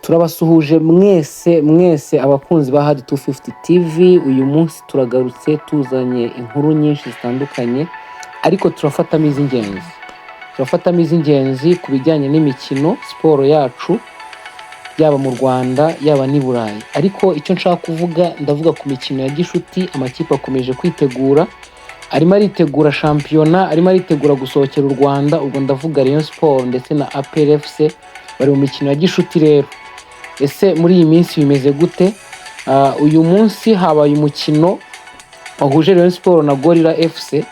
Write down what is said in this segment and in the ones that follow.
Turabasuhuje mwese abakunzi ba Hard 250 TV. Uyu munsi turagarutse tuzanye inkuru nyinshi zitandukanye, ariko turafatamo iz'ingenzi ku bijyanye n'imikino siporo yacu, yaba mu Rwanda yaba n'i Burayi. Ariko icyo nshaka kuvuga, ndavuga ku mikino ya gishuti. Amakipe akomeje kwitegura, arimo aritegura shampiyona, arimo aritegura gusohokera u Rwanda. Ubwo ndavuga Rayon Sport ndetse na APR FC bari mu mikino ya gishuti. Rero ese muri iyi minsi bimeze gute? Uyu munsi habaye umukino wahuje Rayon Sport na Gorilla FC,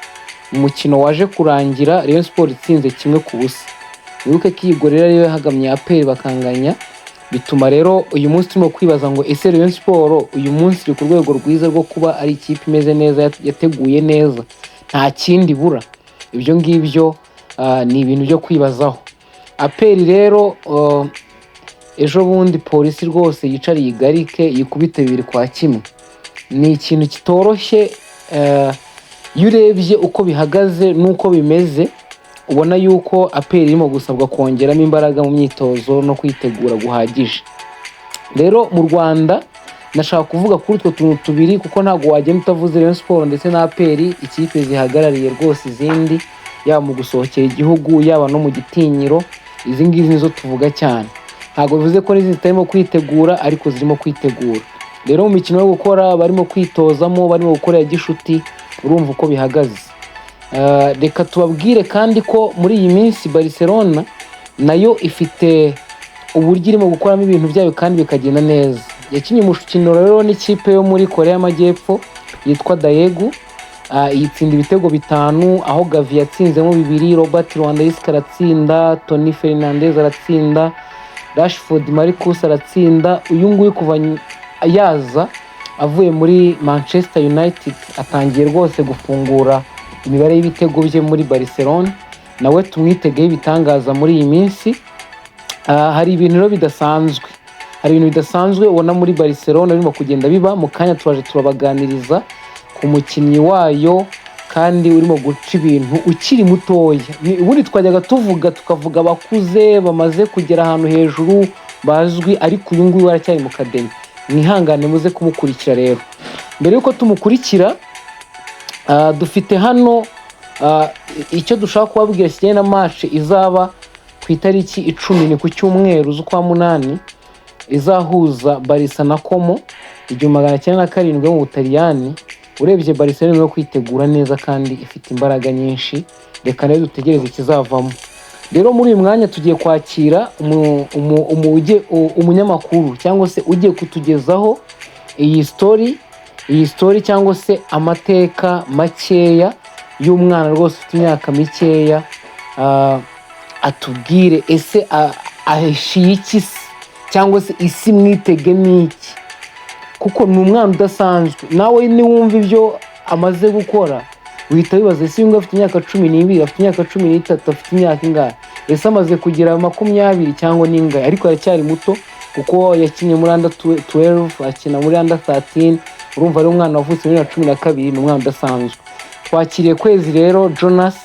umukino waje kurangira Rayon Sport itsinze 1-0. Wibuke ko iyi Gorilla ariyo yahagamye APR bakanganya, bituma rero uyu munsi turimo kwibaza ngo ese Rayon Sport uyu munsi iri ku rwego rwiza rwo kuba ari ikipe imeze neza, yateguye neza, nta kindi bura. Ibyo ngibyo ni ibintu byo kwibazaho. APR rero ejo bundi polisi rwose yicariye igarike yikubita 2-1. Ni ikintu kitoroshye. Iyo urebye uko bihagaze n'uko bimeze, ubona yuko APR irimo gusabwa kongeramo imbaraga mu myitozo no kwitegura guhagije. Rero mu Rwanda nashaka kuvuga kuri utwo tuntu tubiri, kuko ntabwo wagenda utavuze Rayon Sport ndetse na APR, ikipe zihagarariye rwose izindi, yaba mu gusohokera igihugu yaba no mu gitinyiro. Izi ngizi nizo tuvuga cyane. Ntabwo bivuze ko n'izindi zitarimo kwitegura, ariko zirimo kwitegura. Rero mu mikino yo gukora barimo kwitozamo, barimo gukora ya gishuti, urumva uko bihagaze. Reka tubabwire kandi ko muri iyi minsi Barcelona nayo ifite uburyo irimo gukoramo ibintu byayo kandi bikagenda neza. Yakinnye umukino rero n'ikipe yo muri Korea y'Amajyepfo yitwa Daegu, yitsinda ibitego 5, aho Gavi yatsinzemo 2, Robert Lewandowski aratsinda, Toni Fernandes aratsinda, Rashford Marcus aratsinda. Uyu nguyu kuva yaza avuye muri Manchester United atangiye rwose gufungura imibare y'ibitego bye muri Barcelona. Nawe tumwitegeho ibitangaza muri iyi minsi. Hari ibintu rero bidasanzwe ubona muri Barcelona birimo kugenda biba. Mu kanya turaje turabaganiriza ku mukinnyi wayo kandi urimo guca ibintu ukiri mutoya. Ubundi twajyaga tukavuga abakuze bamaze kugera ahantu hejuru bazwi, ariko uyu nguyu aracyari mu kademi. Mwihangane muze kumukurikira. Rero mbere yuko tumukurikira, dufite hano icyo dushaka kubabwira kijyanye na match izaba ku itariki 10 ni ku cyumweru z'ukwa 8, izahuza Barca na Como 1907 mu Butaliyani. Urebye Barca irimo kwitegura neza kandi ifite imbaraga nyinshi. Reka rero dutegereze ikizavamo. Rero muri uyu mwanya tugiye kwakira umunyamakuru cyangwa se ugiye kutugezaho iyi story cyangwa se amateka makeya y'umwana rwose ufite imyaka mikeya. Atubwire ese ahishiye iki cyangwa se isi mwitegemo iki, kuko ni umwana udasanzwe. Nawe niwumva ibyo amaze gukora uhita wibaza ese ngo afite imyaka 12, afite imyaka 13, afite imyaka ingahe? Ese amaze kugira 20 cyangwa n'ingahe? Ariko aracyari muto kuko yakinye muri under 12, akina muri under 13. Urumva ari umwana wavutse muri 2012, ni umwana udasanzwe. Twakiriye Kwezi rero Jonas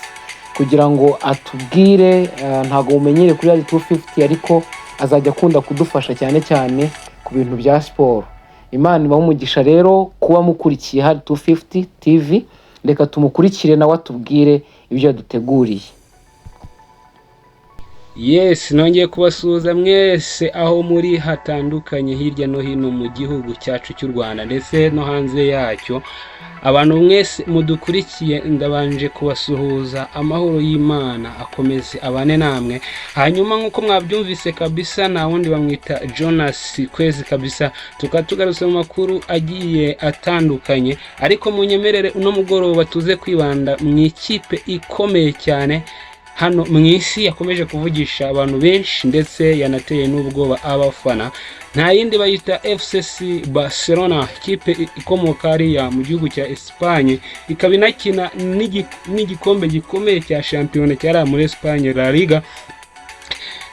kugira ngo atubwire. Ntabwo mumenyere kuri Hard 250, ariko azajya akunda kudufasha cyane ku bintu bya siporo. Imana ibahe umugisha rero kuba mukurikiye Hard 250 TV. Reka tumukurikire nawe atubwire ibyo yaduteguriye. Yes, nongeye kubasuhuza mwese aho muri hatandukanye hirya no hino mu gihugu cyacu cy'u Rwanda ndetse no hanze yacyo. Abantu mwese mudukurikiye ndabanje kubasuhuza. Amahoro y'Imana akomeze abane namwe. Hanyuma nkuko mwabyumvise kabisa, na wundi bamwita Jonas Kwezi kabisa, tukatugarutse mu makuru agiye atandukanye. Ariko munyemerere uno mugoroba tuze kwibanda mu ikipe ikomeye cyane hano mu isi, yakomeje kuvugisha abantu benshi ndetse yanateye n'ubwoba abafana. Nta yindi bayita FC Barcelona, ikipe ikomoka hariya mu gihugu cya Espagne, ikaba inakina n'igikombe gikomeye cya shampiyona cyari muri Espagne, La Liga.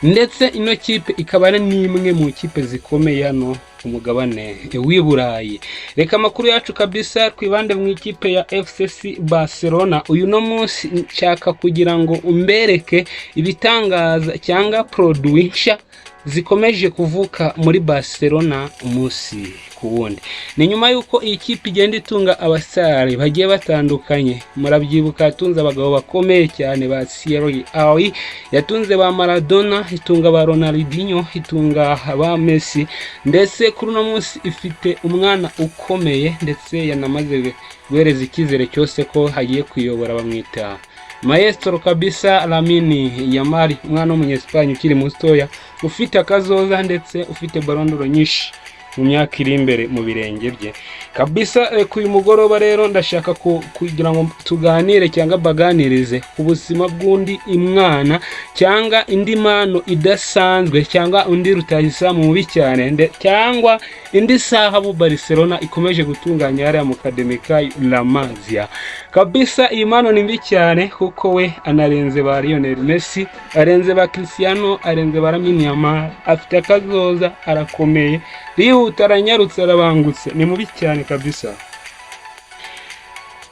Ndetse ino kipe ikaba ari n'imwe mu kipe zikomeye hano umugabane w'i Burayi. Reka amakuru yacu kabisa twibande mu ikipe ya FC Barcelona. Uyu no munsi nshaka kugira ngo umbereke ibitangaza cyangwa produit nshya zikomeje kuvuka muri Barcelona umunsi ku wundi. Ni nyuma yuko iyi kipe igenda itunga abasare bagiye batandukanye. Murabyibuka yatunze abagabo bakomeye cyane ba Thierry Henry, yatunze ba Maradona, itunga ba Ronaldinho, itunga ba Messi, ndetse kuri uno munsi ifite umwana ukomeye ndetse yanamaze guhereza icyizere cyose ko hagiye kuyobora, bamwita Maestro kabisa Lamine Yamal, umwana w'umunyespagne ukiri mutoya ufite akazoza ndetse ufite Ballon d'Or nyinshi mu myaka iri imbere mu birenge bye kabisa. Uyu mugoroba rero ndashaka kugira ngo tuganire cyangwa baganirize ku buzima bw'undi imwana cyangwa indi mano idasanzwe cyangwa undi rutahizamu mubi cyane cyangwa indi sahabu Barcelona ikomeje gutunganya hariya mu Académica La Masia kabisa. Iyi mano ni mbi cyane kuko we anarenze ba Lionel Messi, arenze ba Cristiano, arenze ba Lamine Yamal, afite akazoza, arakomeye, yihuta, aranyarutse, arabangutse, ni mubi cyane kabisa.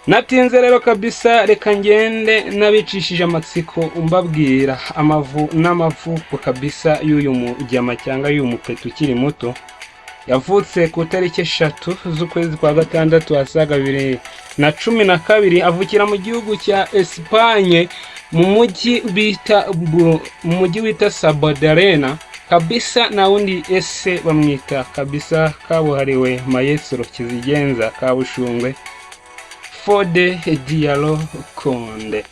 Natinze rero kabisa, reka ngende nabicishije amatsiko umbabwira amavu n'amavuko kabisa y'uyu mujyama cyangwa y'uyu mupetu ukiri muto. Yavutse ku tariki 3 z'ukwezi kwa gatandatu asaga 2012, avukira mu gihugu cya Espagne mu mujyi wita Sabadell kabisa. Na undi ese bamwita kabisa kabuhariwe Maestro kizigenza kabushungwe Fode Diallo Conde.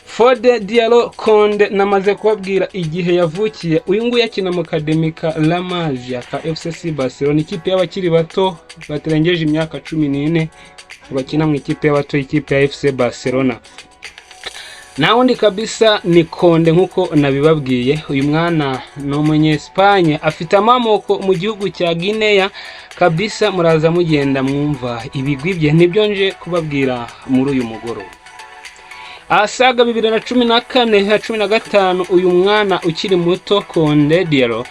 Fode Diallo Conde namaze kubabwira igihe yavukiye. Uyu nguyu akina mu Académica La Masia ka FC Barcelona, ikipe y'abakiri bato batarengeje imyaka 14 bakina mu ikipe y'abato, ikipe ya FC Barcelona. Na undi kabisa ni Conde nkuko nabibabwiye. Uyu mwana ni umunyespagne, afite amamoko mu gihugu cya Guinea kabisa. Muraza mugenda mwumva ibigwi bye, nibyo nje kubabwira muri uyu mugoroba. Asaga 2014-15 uyu mwana ukiri muto Conde Diallo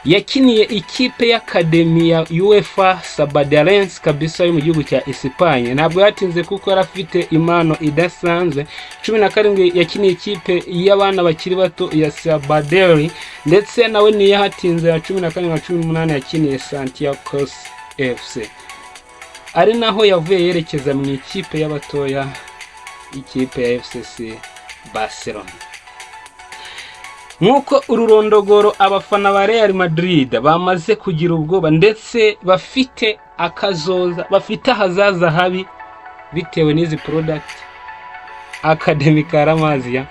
yakiniye ikipe y'Academy ya UEFA Sabadell kabisa yo mu gihugu cya Espagne. Ntabwo yatinze kuko yarafite impano idasanzwe. 17 yakiniye ikipe y'abana bakiri bato ya Sabadell, ndetse nawe ni yahatinze ya 14-18 yakiniye Santiago FC, ari naho yavuye yerekeza mu ikipe y'abatoya, ikipe ya FC Barcelona. Nkuko ururondogoro abafana ba Real Madrid bamaze kugira ubwoba ndetse bafite akazoza, bafite hazaza habi bitewe n'izi product Académica La Masia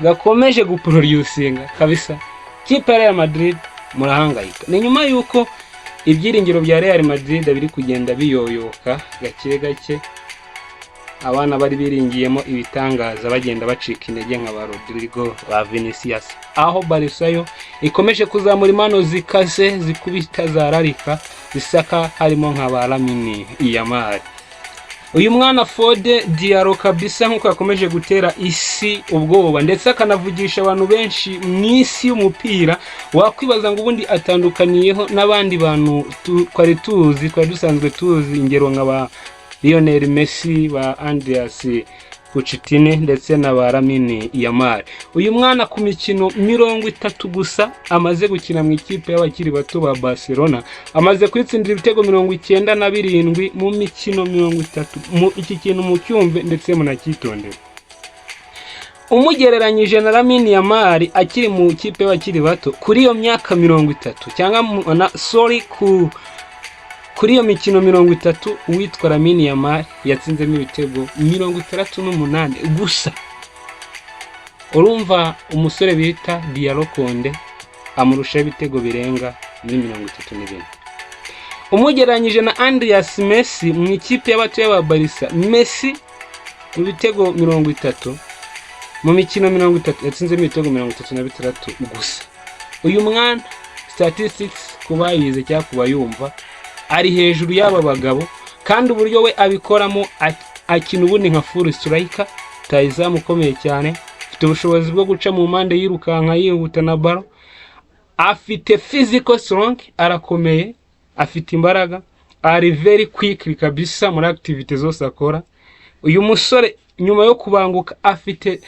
gakomeje guproducinga kabisa. Kipe ya Real Madrid murahangayika. Ni nyuma yuko ibyiringiro bya Real Madrid biri kugenda biyoyoka gake gake, abana bari biringiyemo ibitangaza bagenda bacika intege nka ba Rodrigo, ba Vinicius, aho Barca yo ikomeje kuzamura impano zikaze zikubita zararika zisaka, harimo nka ba Lamine Yamal. Uyu mwana Fode Diallo kabisa nkuko yakomeje gutera isi ubwoba ndetse akanavugisha abantu benshi mu isi y'umupira. Wakwibaza ngo ubundi atandukaniyeho n'abandi bantu twari dusanzwe tuzi, ingero nka ba Lionel Messi, ba Andreas Pochettino ndetse na ba Lamine Yamal. Uyu mwana ku mikino 30 gusa amaze gukina mu ikipe y'abakiri bato ba Barcelona, amaze kwitsindira ibitego 97 mu mikino 30. Iki kintu mu cyumve ndetse munacyitondera. Umugereranyije na Lamine Yamal akiri mu ikipe y'abakiri bato kuri iyo myaka 30 cyangwa kuri iyo mikino 30, uwitwa Lamine Yamal yatsinzemo ibitego 68 gusa. Urumva umusore bita Diallo Conde amurusha ibitego birenga 32. Umugereranyije na Andreas Messi mu ikipe y'abato y'aba Barca, Messi ibitego 30 mu mikino 30 yatsinzemo ibitego 36 gusa. Uyu mwana statistics kuba yize cyangwa kuba yumva ari hejuru y'aba bagabo, kandi uburyo we abikoramo akina ubundi nka full striker, tayizamu ukomeye cyane, afite ubushobozi bwo guca mu mpande yirukanka yihuta na baro, afite physical strong, arakomeye, afite imbaraga, ari very quick kabisa muri activity zose akora. Uyu musore nyuma yo kubanguka afite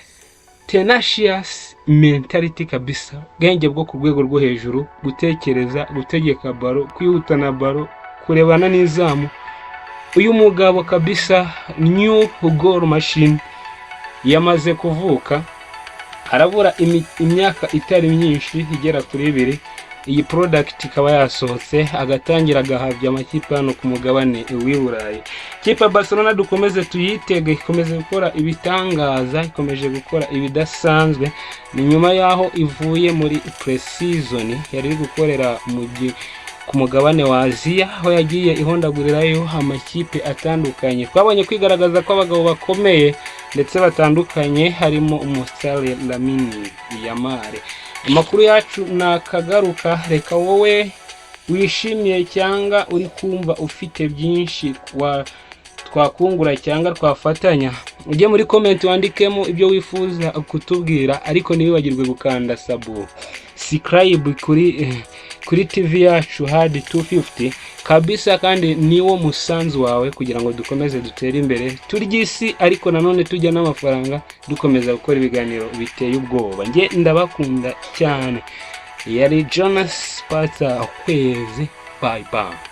tenacious mentality kabisa, bwenge bwo ku rwego rwo hejuru, gutekereza, gutegeka baro, kwihutana baro, kurebana n'izamu. Uyu mugabo kabisa new goal machine, yamaze kuvuka, harabura imyaka itari myinshi igera kuri 2 iyi product ikaba yasohotse, agatangira agahabya amakipe hano ku mugabane w'i Burayi. Kipe Barcelona dukomeze tuyitege, ikomeze gukora ibitangaza, ikomeje gukora ibidasanzwe. Ni nyuma yaho ivuye muri pre-season yari gukorera ku mugabane wa Aziya, aho yagiye ihondagurirayo amakipe atandukanye. Twabonye kwigaragaza ko abagabo bakomeye ndetse batandukanye, harimo umusore Lamine Yamal. Amakuru yacu nakagaruka, reka wowe wishimiye cyangwa uri kumva ufite byinshi twakungura cyangwa twafatanya, ujye muri comment wandikemo ibyo wifuza kutubwira, ariko ntiwibagirwe gukanda subscribe kuri TV yacu Hadi 250 kabisa, kandi niwo musanzu wawe kugira ngo dukomeze dutere imbere turya isi, ariko nanone tujya n'amafaranga dukomeza gukora ibiganiro biteye ubwoba. Nge ndabakunda cyane. Yari Jonas Pata Kwezi, bye bye.